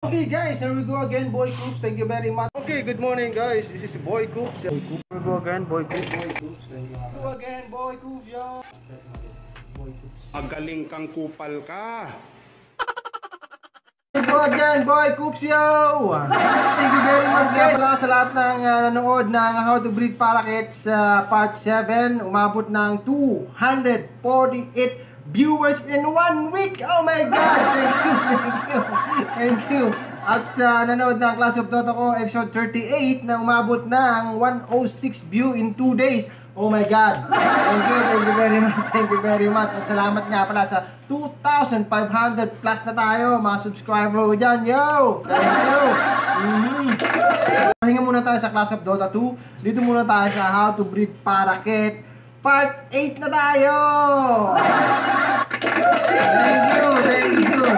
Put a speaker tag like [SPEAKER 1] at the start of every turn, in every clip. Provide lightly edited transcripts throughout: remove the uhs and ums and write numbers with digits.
[SPEAKER 1] Okay guys, here we go again, Boy Coops. Thank you very much. Okay, good morning guys. This is Boy Coops. Here we go again, Boy Coops. Boy Coops. Thank you. Go again, Boy Coops, yo. Boy Coops.
[SPEAKER 2] Magaling kang kupal ka.
[SPEAKER 1] Go again, Boy Coops, yo. Thank you very much guys. Wala sa lahat ng nanood ng How to Breed Parakeets Part 7. Umabot ng 248 viewers in 1 week. Oh my God! Thank you, thank you, thank you. At sa nanood ng Class of Toto ko, episode 38 na umabot ng 106 view in 2 days. Oh my God! Thank you very much, thank you very much. At salamat nga pala sa 2,500 plus na tayo, mga subscriber ko dyan. Yo! Thank you! Pahinga muna tayo sa Class of Dota 2. Dito muna tayo sa How to Breed Parakeet Part 8 na tayo! Thank you, thank you.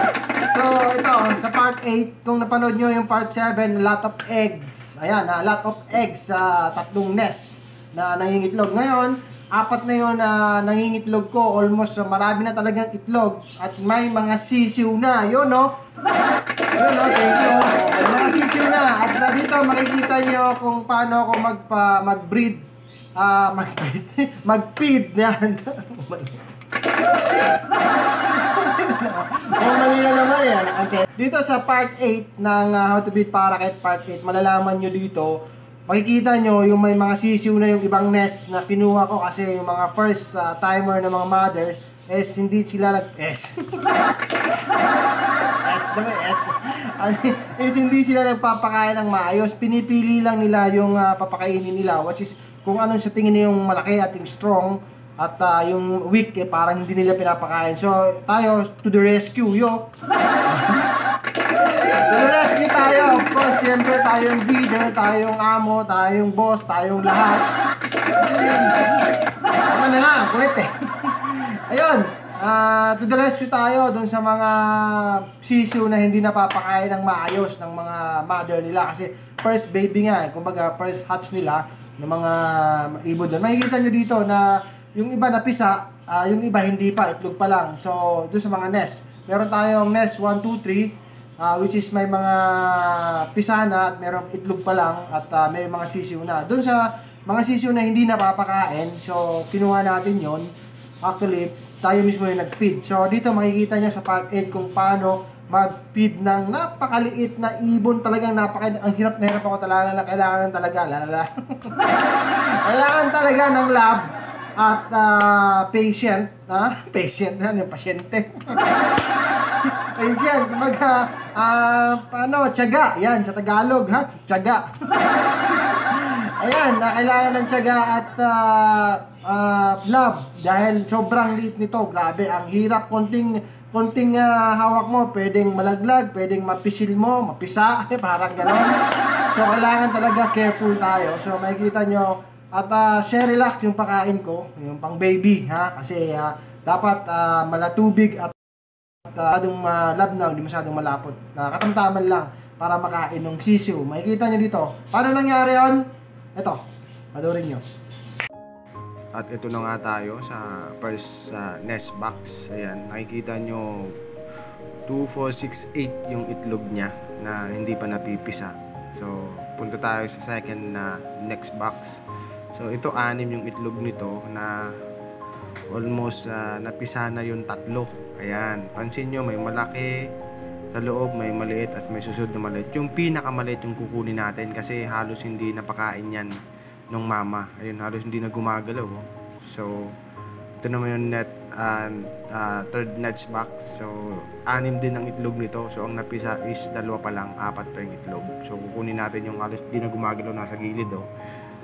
[SPEAKER 1] So, ito, sa part 8, kung napanood nyo yung part 7, lot of eggs. Ayan, lot of eggs sa tatlong nest na nangingitlog. Ngayon, 4 na yun na nangingitlog ko. Almost marami na talagang itlog. At may mga sisiw na. Yun, no? Yun, no? Thank you. May mga sisiw na. At dito, makikita nyo kung paano ako mag-breed. Mag-feed yan. Mali na naman yan. Okay. Dito sa part 8 ng How to Breed Parakeet Part 8, malalaman nyo dito, makikita nyo yung may mga sisiw na yung ibang nest na kinuha ko kasi yung mga first timer ng mga mothers is hindi sila nag-S. Is hindi sila nagpapakain ng maayos. Pinipili lang nila yung papakainin nila, which is kung ano sa tingin nila yung malaki at yung strong at yung weak parang hindi nila pinapakain. So tayo to the rescue, yo. To the rescue tayo. Of course, siyempre tayong leader, tayong amo, tayong boss, tayong lahat. Ano na nga, kulit eh. Ayun, to the rescue tayo dun sa mga sisiw na hindi napapakain ng maayos ng mga mother nila kasi first baby nga, kumbaga first hatch nila ng mga ibon doon. Makikita nyo dito na yung iba napisa, yung iba hindi pa, itlog pa lang. So, doon sa mga nest, meron tayong nest 1, 2, 3, which is may mga pisa na at merong itlog pa lang at may mga sisiw na. Doon sa mga sisiw na hindi napapakain, so kinuha natin yon. Actually, tayo mismo yung nag-feed. So, dito makikita nyo sa part 8 kung paano mag-feed ng napakaliit na ibon. Talagang ang hirap na hirap ako talaga. Kailangan talaga ng lab at patient. Patient na, yung pasyente. Patient, tiyaga. Yan, sa Tagalog, ha? Tiyaga. Ayan, kailangan ng tiyaga at love dahil sobrang liit nito. Grabe, ang hirap. Konting hawak mo, pwedeng malaglag, pwedeng mapisil mo, mapisa, parang gano'n. So, kailangan talaga careful tayo. So, makikita nyo, at share relax yung pakain ko, yung pang baby, ha? Kasi dapat malatubig at masyadong malabnaw, hindi masyadong malapot. Katamtaman lang para makain ng sisiw. Makikita nyo dito. Paano nangyari yun? Ito, panurin nyo. At ito na nga tayo sa first nest box. Ayan, nakikita nyo 2468 yung itlog niya na hindi pa napipisa. So, punta tayo sa second na next box. So, ito 6 yung itlog nito na almost napisa na yung 3. Ayan, pansin nyo may malaki sa loob, may maliit at may susunod na maliit. Yung pinakamaliit yung kukunin natin kasi halos hindi napakain yan nung mama. Ayun, halos hindi na gumagalaw. So, ito naman yung third nest box. So, 6 din ang itlog nito. So, ang napisa is 2 pa lang, 4 pa yung itlog. So, kukunin natin yung halos hindi na gumagalaw, nasa gilid.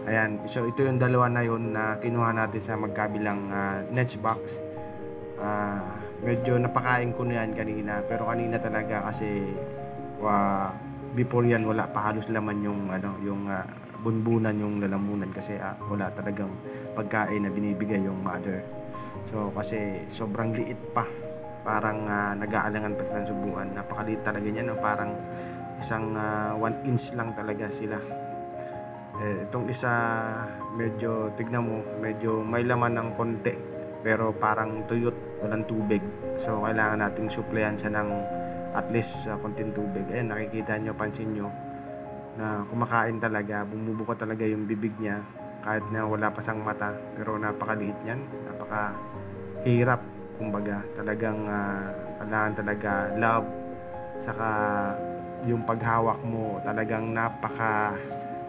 [SPEAKER 1] Ayan, so ito yung 2 na yun na kinuha natin sa magkabilang nest box. Medyo napakain ko na yan kanina, pero kanina talaga kasi before yan wala pa halos laman yung bunbunan, yung lalamunan kasi wala talagang pagkain na binibigay yung mother. So kasi sobrang liit pa, parang nag-aalangan pa silang subukan. Napakaliit talaga niyan, parang isang 1 inch lang talaga sila. Itong isa medyo tignan mo, medyo may laman ng konti pero parang tuyot, walang tubig. So kailangan nating supplyan siya ng at least konting tubig. Ayan, nakikita nyo, pansin nyo na kumakain talaga, bumubuka talaga yung bibig niya kahit na wala pa siyang mata, pero napakaliit niyan, napakahirap, kumbaga talagang kailangan talaga love, saka yung paghawak mo talagang napaka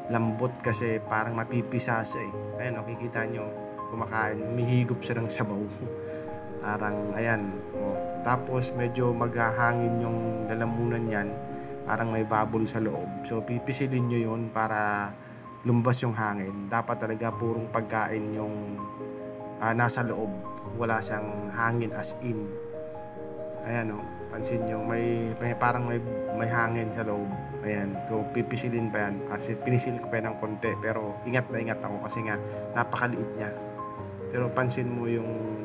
[SPEAKER 1] lambot kasi parang mapipisa siya eh. Ayan, nakikita nyo, kumakain, humihigop siya ng sabaw. Parang ayan, tapos medyo maghahangin yung lalamunan yan, parang may bubble sa loob, so pipisilin nyo yun para lumbas yung hangin. Dapat talaga purong pagkain yung nasa loob, wala siyang hangin as in. Ayan pansin nyo, parang may hangin sa loob. Ayan, so pipisilin pa yan, as in pinisil ko pa yan ng konti, pero ingat na ingat ako kasi nga napakaliit niya. Pero pansin mo yung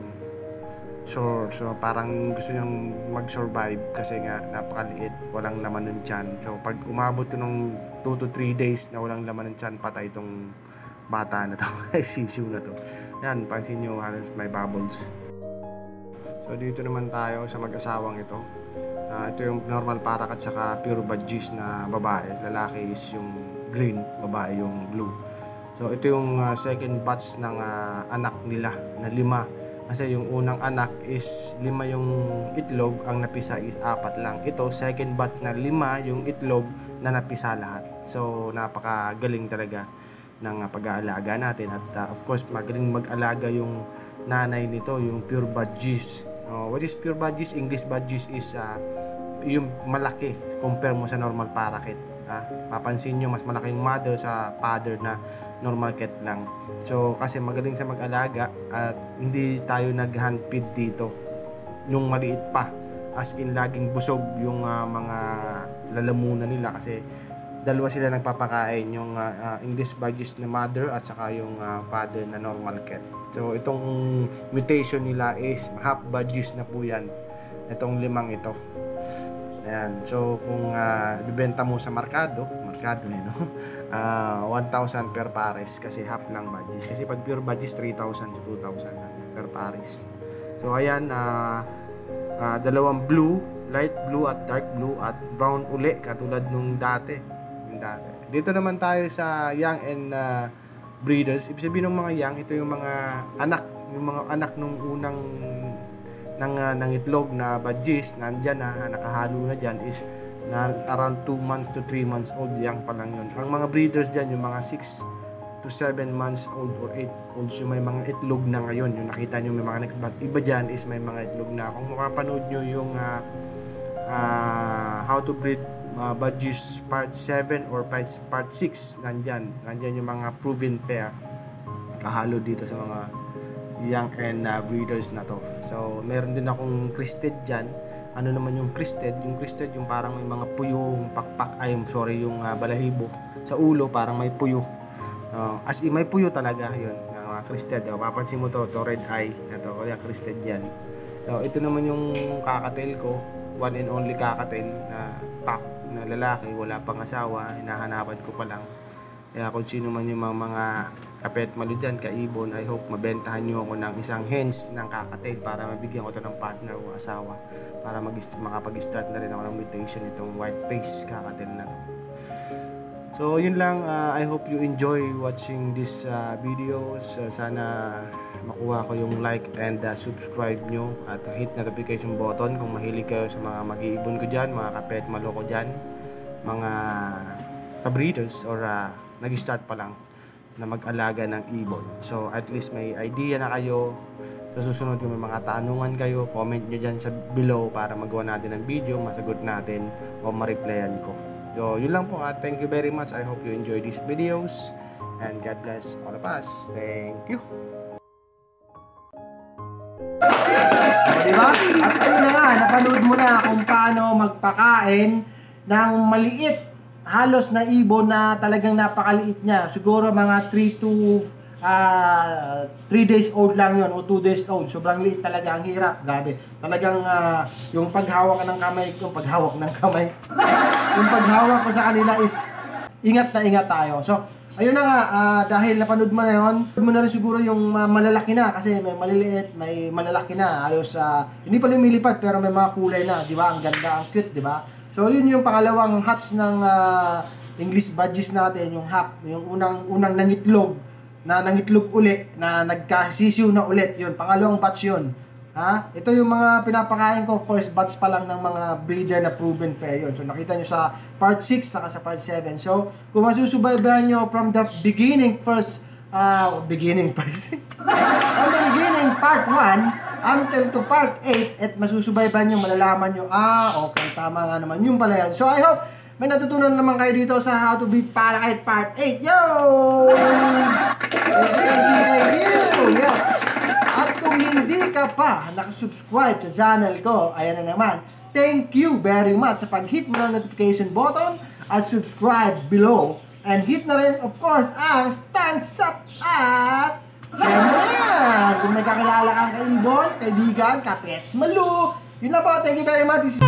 [SPEAKER 1] so parang gusto niyang mag-survive kasi nga napakaliit, walang laman ng tiyan. So pag umabot ng 2 to 3 days na walang laman ng tiyan, patay itong bata na to, sisiu na to. Yan, pansin nyo, halos may bubbles. So dito naman tayo sa mag-asawang ito. Ito yung normal parakat saka pure budgies na babae. Lalaki is yung green, babae yung blue. So ito yung second batch ng anak nila na 5. Kasi yung unang anak is 5 yung itlog, ang napisa is 4 lang. Ito, second batch na 5 yung itlog na napisa lahat. So, napakagaling talaga ng pag-aalaga natin. At of course, magaling mag-alaga yung nanay nito, yung pure budgies. What is pure budgies? English budgies is yung malaki compare mo sa normal parakeet. Papansin nyo, mas malaki yung mother sa father na normal cat lang. So kasi magaling sa mag-alaga at hindi tayo nag-hand feed dito yung maliit pa, as in laging busog yung mga lalamunan nila kasi dalawa sila nagpapakain, yung English budgies na mother at saka yung father na normal cat. So itong mutation nila is half budgies na po yan, itong 5 ito. Ayan. So kung bibenta mo sa merkado no? 1,000 per pares kasi half lang budgies. Kasi pag pure budgies 3,000 to 2,000 per pares. So ayan, dalawang blue, light blue at dark blue at brown uli katulad nung dati. Dito naman tayo sa young and breeders. Ibig sabihin ng mga young, ito yung mga anak nung unang ng itlog na budgies, nandyan na nakahalo na dyan is na around 2 months to 3 months old, young pa lang yun. Ang mga breeders dyan, yung mga 6 to 7 months old or 8 old, so may mga itlog na ngayon. Yung nakita nyo may mga iba dyan is may mga itlog na. Kung makapanood nyo yung how to breed budgies part 7 or part 6, nandyan yung mga proven pair kahalo dito sa mga young and breeders na to. So meron din akong crested dyan. Ano naman yung crested? Yung crested yung parang may mga puyong pakpak, yung balahibo sa ulo, parang may puyo. As in may puyo talaga yun, mga crested. Papansin mo to red eye na to, kaya crested yan. So ito naman yung kakatail ko, one and only kakatail na pack na lalaki, wala pang asawa, hinahanapan ko pa lang. Kaya kung sino man yung mga kapet malo dyan, kaibon, I hope mabentahan nyo ako ng isang hens ng kakatail para mabigyan ko to ng partner o asawa para makapag-start na rin ako ng mutation itong white face kakatail na to. So yun lang, I hope you enjoy watching this videos. Sana makuha ko yung like and subscribe nyo at hit notification button kung mahilig kayo sa mga mag-iibon ko dyan, mga kapet malo ko dyan, mga ka-breeders or nag-start pa lang na mag-alaga ng ibon. So at least may idea na kayo. Sa susunod kung may mga tanungan kayo, comment nyo dyan sa below para magawa natin ng video, masagot natin o ma-replyan ko. So yun lang po at thank you very much. I hope you enjoy these videos and God bless all of us. Thank you.
[SPEAKER 3] Diba? At ayun na nga, napanood mo na kung paano magpakain ng maliit, halos na ibon na talagang napakaliit niya. Siguro mga 3 to 3 days old lang yun o 2 days old. Sobrang liit talaga, ang hirap. Grabe. Talagang yung paghawak ng kamay ko, yung paghawak ko sa kanila is ingat na ingat tayo. So, ayun na nga, dahil napanood mo na yun, mo na rin siguro yung malalaki na kasi may maliliit, may malalaki na. Ayos, hindi pa lumilipad pero may mga kulay na, di ba? Ang ganda, ang cute, di ba? So yun yung pangalawang hatch ng English badges natin, yung hap, yung unang nangitlog uli, na nagkasisiw na ulit, yun, pangalawang batch yun. Ha? Ito yung mga pinapakain ko, first batch pa lang ng mga breeder na proven fair yun. So nakita nyo sa part 6 saka sa part 7. So kung masusubaybayan nyo from the beginning from the beginning part 1 until to part 8 at masusubaybayan nyo, malalaman nyo, okay, tama nga naman, yun pala yun. So I hope may natutunan naman kayo dito sa How to Breed Parakeet part 8. Yo! Thank you! Yes! At kung hindi ka pa nakasubscribe sa channel ko, ayan na naman, thank you very much sa pag-hit mo ng notification button at subscribe below. And hit na rin, of course, ang thumbs up at share mo yan! Kung may kakilala kang kaibon, kaibigan, kapets, malu, yun na po, thank you very much. This is